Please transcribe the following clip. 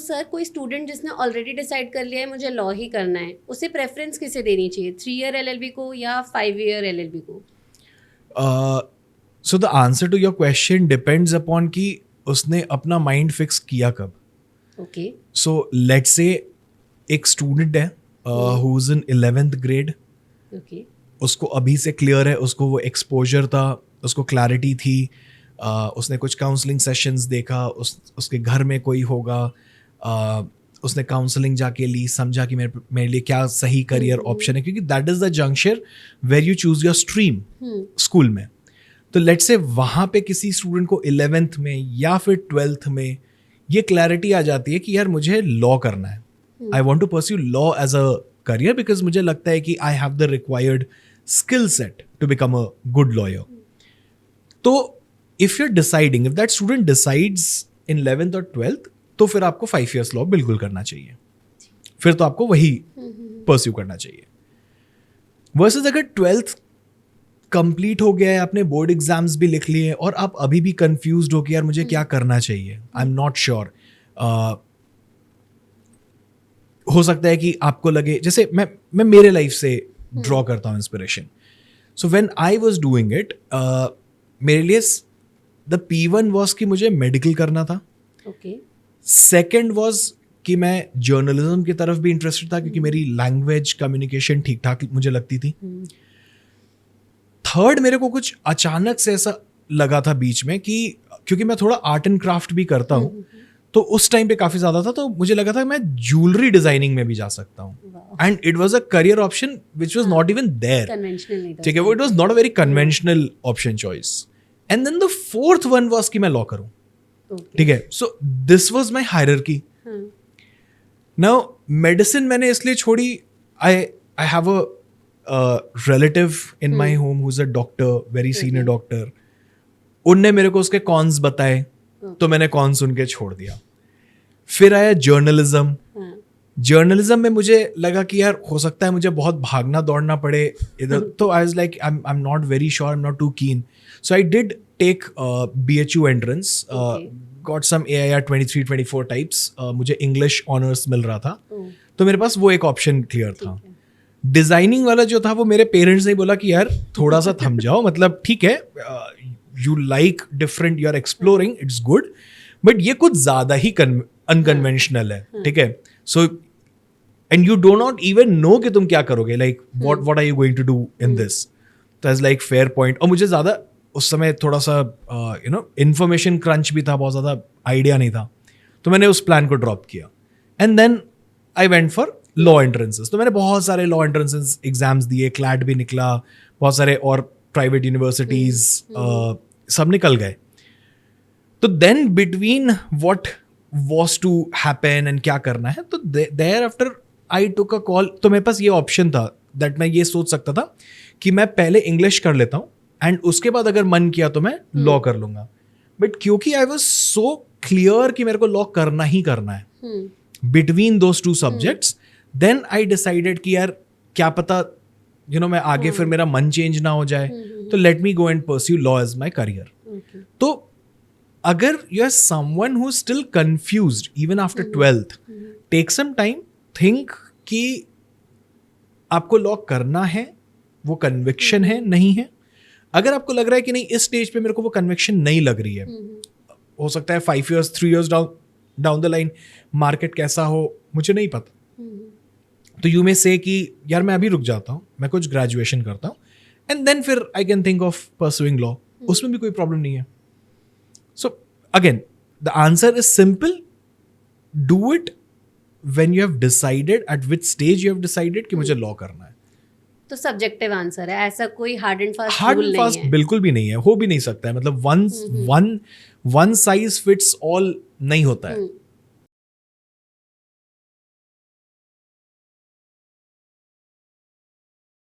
Sir कोई student जिसने already decide कर लिया है मुझे लॉ ही करना है, उसे प्रेफरेंस किसे देनी चाहिए, 3 ईयर LLB को या 5 ईयर LLB को? So the answer to your question depends upon कि उसने अपना माइंड फिक्स किया कब. ओके. सो लेट्स से एक स्टूडेंट है who is in 11th grade. Okay. उसको अभी से क्लियर है, उसको वो एक्सपोजर था, उसको क्लैरिटी थी. उसने कुछ काउंसलिंग सेशंस देखा, उसके घर में कोई होगा, उसने काउंसलिंग जाके ली, समझा कि मेरे लिए क्या सही करियर ऑप्शन है, क्योंकि that is the junction where you choose your stream school में. तो लेट्स से वहाँ पे किसी स्टूडेंट को 11th में या फिर 12th में ये क्लैरिटी आ जाती है कि यार मुझे लॉ करना है, I want to pursue law as a career because मुझे लगता है कि I have the required skill set to become a good lawyer. तो if you are deciding, if that student decides in 11th और 12th, तो फिर आपको 5 years law बिल्कुल करना चाहिए. फिर तो आपको वही परस्यू करना चाहिए. वर्सेस अगर 12th कंप्लीट हो गया है, आपने बोर्ड एग्जाम्स भी लिख लिए और आप अभी भी कंफ्यूज्ड हो कि यार मुझे क्या करना चाहिए, आई एम नॉट श्योर. हो सकता है कि आपको लगे, जैसे मैं मेरे लाइफ से ड्रॉ करता हूँ inspiration. So when I was doing it, मेरे लिए द P1 वॉज कि मुझे मेडिकल करना था. ओके. सेकेंड वॉज कि मैं जर्नलिज्म की तरफ भी इंटरेस्टेड था क्योंकि मेरी लैंग्वेज कम्युनिकेशन ठीक ठाक मुझे लगती थी. थर्ड, मेरे को कुछ अचानक से ऐसा लगा था बीच में कि क्योंकि मैं थोड़ा आर्ट एंड क्राफ्ट भी करता हूँ, तो उस टाइम पे काफी ज्यादा था, तो मुझे लगा था मैं ज्वेलरी डिजाइनिंग में भी जा सकता हूँ. And it was a career option which was not even there. Conventional नहीं था. ठीक है, वो it was not a very conventional option choice. And then the fourth one was कि मैं लॉ करूँ. ठीक है, so this was my hierarchy. Now medicine मैंने इसलिए छोड़ी, I have a relative in my home who is a doctor, very senior doctor. उनने मेरे को उसके कॉन्स बताए, तो मैंने कॉन्स सुन के छोड़ दिया. फिर आया जर्नलिज्म. जर्नलिज्म में मुझे लगा कि यार हो सकता है मुझे बहुत भागना दौड़ना पड़े इधर, तो I was like I am not very sure, I am not too keen. So I did take BHU entrance, got some AIR 23-24 types. मुझे इंग्लिश ऑनर्स मिल रहा था, तो मेरे पास वो एक ऑप्शन क्लियर था. डिजाइनिंग वाला जो था वो मेरे पेरेंट्स ने बोला कि यार थोड़ा सा थम जाओ, मतलब ठीक है, you like different, you are exploring, it's good, but ये कुछ ज्यादा ही अनकन्वेंशनल है. ठीक है, so and you do not even know कि तुम क्या करोगे, like what are you going to do in this. तो एज लाइक फेयर पॉइंट. और मुझे ज्यादा उस समय थोड़ा सा इंफॉर्मेशन क्रंच भी था, बहुत ज्यादा आइडिया नहीं था, तो मैंने उस प्लान को ड्रॉप किया. And then I went for law entrances. तो मैंने बहुत सारे लॉ एंट्रेंसेस एग्जाम्स दिए, क्लैट भी निकला, बहुत सारे और प्राइवेट यूनिवर्सिटीज सब निकल गए. तो then between what was to happen and क्या करना है, तो thereafter I took a call. तो मेरे पास ये ऑप्शन था दैट मैं ये सोच सकता था कि मैं पहले इंग्लिश कर लेता हूँ एंड उसके बाद अगर मन किया तो मैं लॉ कर लूंगा. बट क्योंकि आई वाज सो क्लियर कि मेरे को लॉ करना ही करना है between those two subjects, then I decided कि यार क्या पता मैं आगे फिर मेरा मन चेंज ना हो जाए, तो let me go and pursue law as my career. तो अगर you are someone who is still confused even after 12th, take some time, think कि आपको लॉ करना है, वो कन्विक्शन है नहीं है. अगर आपको लग रहा है कि नहीं, इस स्टेज पे मेरे को वो कन्विक्शन नहीं लग रही है, हो सकता है 5 years 3 years down the line market कैसा हो मुझे नहीं पता, तो यू मे से कि यार मैं अभी रुक जाता हूँ, मैं कुछ ग्रेजुएशन करता हूँ एंड देन फिर I can think of pursuing law. उसमें भी कोई प्रॉब्लम नहीं है. So again the answer is simple, do it when you have decided, eight which stage you have decided कि मुझे लॉ करना है. तो सब्जेक्टिव आंसर है, ऐसा कोई हार्ड एंड फास्ट रूल नहीं है. बिल्कुल भी नहीं है, हो भी नहीं सकता है. मतलब वन साइज फिट्स ऑल नहीं होता है.